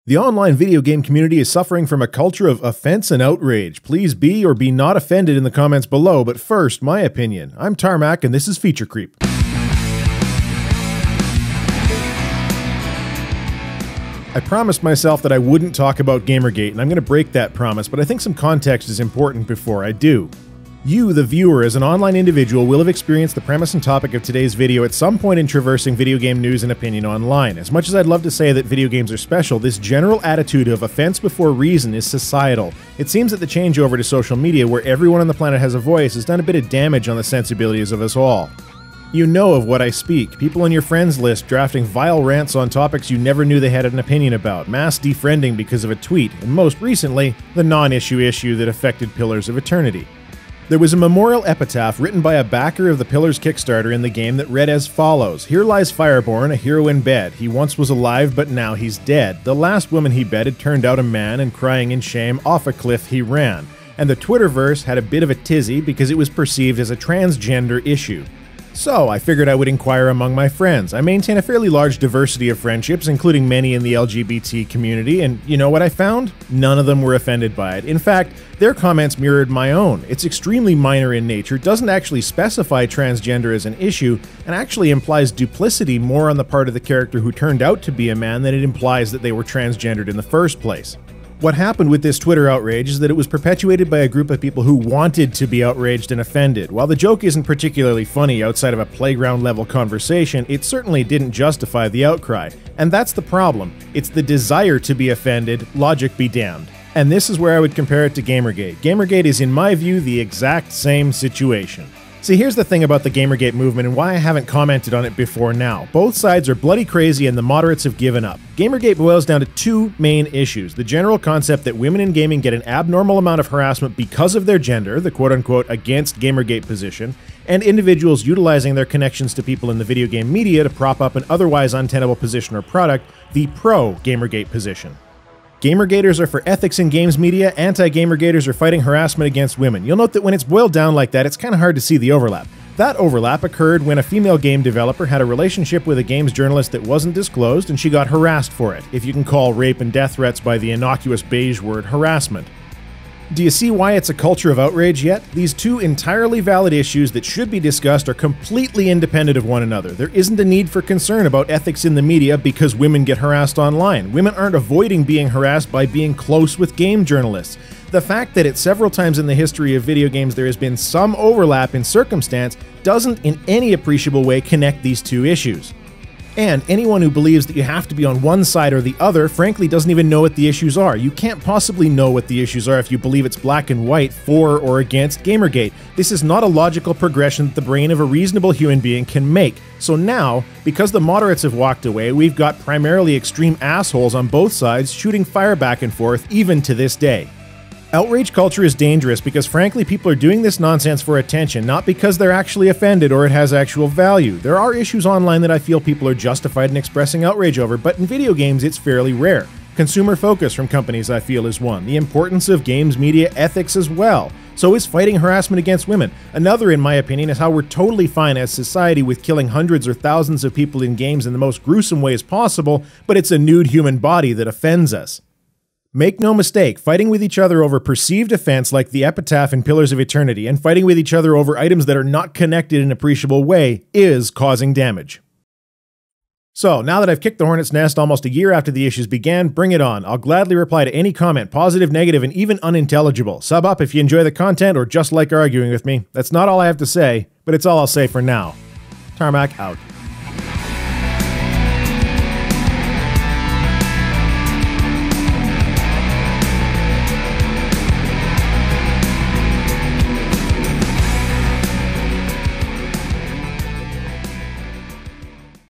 The online video game community is suffering from a culture of offense and outrage. Please be or be not offended in the comments below, but first, my opinion. I'm Tarmack and this is Feature Creep. I promised myself that I wouldn't talk about Gamergate, and I'm going to break that promise, but I think some context is important before I do. You, the viewer, as an online individual, will have experienced the premise and topic of today's video at some point in traversing video game news and opinion online. As much as I'd love to say that video games are special, this general attitude of offense before reason is societal. It seems that the changeover to social media, where everyone on the planet has a voice, has done a bit of damage on the sensibilities of us all. You know of what I speak. People on your friends list drafting vile rants on topics you never knew they had an opinion about, mass defriending because of a tweet, and most recently, the non-issue issue that affected Pillars of Eternity. There was a memorial epitaph written by a backer of the Pillars Kickstarter in the game that read as follows: "Here lies Fireborn, a hero in bed. He once was alive, but now he's dead. The last woman he bedded turned out a man, and crying in shame, off a cliff he ran." And the Twitterverse had a bit of a tizzy because it was perceived as a transgender issue. So, I figured I would inquire among my friends. I maintain a fairly large diversity of friendships, including many in the LGBT community, and you know what I found? None of them were offended by it. In fact, their comments mirrored my own. It's extremely minor in nature, doesn't actually specify transgender as an issue, and actually implies duplicity more on the part of the character who turned out to be a man than it implies that they were transgendered in the first place. What happened with this Twitter outrage is that it was perpetuated by a group of people who wanted to be outraged and offended. While the joke isn't particularly funny outside of a playground-level conversation, it certainly didn't justify the outcry. And that's the problem. It's the desire to be offended, logic be damned. And this is where I would compare it to Gamergate. Gamergate is, in my view, the exact same situation. See, here's the thing about the Gamergate movement and why I haven't commented on it before now. Both sides are bloody crazy and the moderates have given up. Gamergate boils down to two main issues: the general concept that women in gaming get an abnormal amount of harassment because of their gender, the quote-unquote against Gamergate position, and individuals utilizing their connections to people in the video game media to prop up an otherwise untenable position or product, the pro-Gamergate position. Gamergaters are for ethics in games media, anti-gamergaters are fighting harassment against women. You'll note that when it's boiled down like that, it's kind of hard to see the overlap. That overlap occurred when a female game developer had a relationship with a games journalist that wasn't disclosed, and she got harassed for it, if you can call rape and death threats by the innocuous beige word harassment. Do you see why it's a culture of outrage yet? These two entirely valid issues that should be discussed are completely independent of one another. There isn't a need for concern about ethics in the media because women get harassed online. Women aren't avoiding being harassed by being close with game journalists. The fact that at several times in the history of video games there has been some overlap in circumstance doesn't in any appreciable way connect these two issues. And anyone who believes that you have to be on one side or the other, frankly, doesn't even know what the issues are. You can't possibly know what the issues are if you believe it's black and white for or against Gamergate. This is not a logical progression that the brain of a reasonable human being can make. So now, because the moderates have walked away, we've got primarily extreme assholes on both sides shooting fire back and forth, even to this day. Outrage culture is dangerous because frankly people are doing this nonsense for attention, not because they're actually offended or it has actual value. There are issues online that I feel people are justified in expressing outrage over, but in video games it's fairly rare. Consumer focus from companies I feel is one. The importance of games media ethics as well. So is fighting harassment against women. Another, in my opinion, is how we're totally fine as society with killing hundreds or thousands of people in games in the most gruesome ways possible, but it's a nude human body that offends us. Make no mistake, fighting with each other over perceived offense like the epitaph in Pillars of Eternity, and fighting with each other over items that are not connected in an appreciable way, is causing damage. So, now that I've kicked the hornet's nest almost a year after the issues began, bring it on. I'll gladly reply to any comment, positive, negative, and even unintelligible. Sub up if you enjoy the content or just like arguing with me. That's not all I have to say, but it's all I'll say for now. Tarmack out.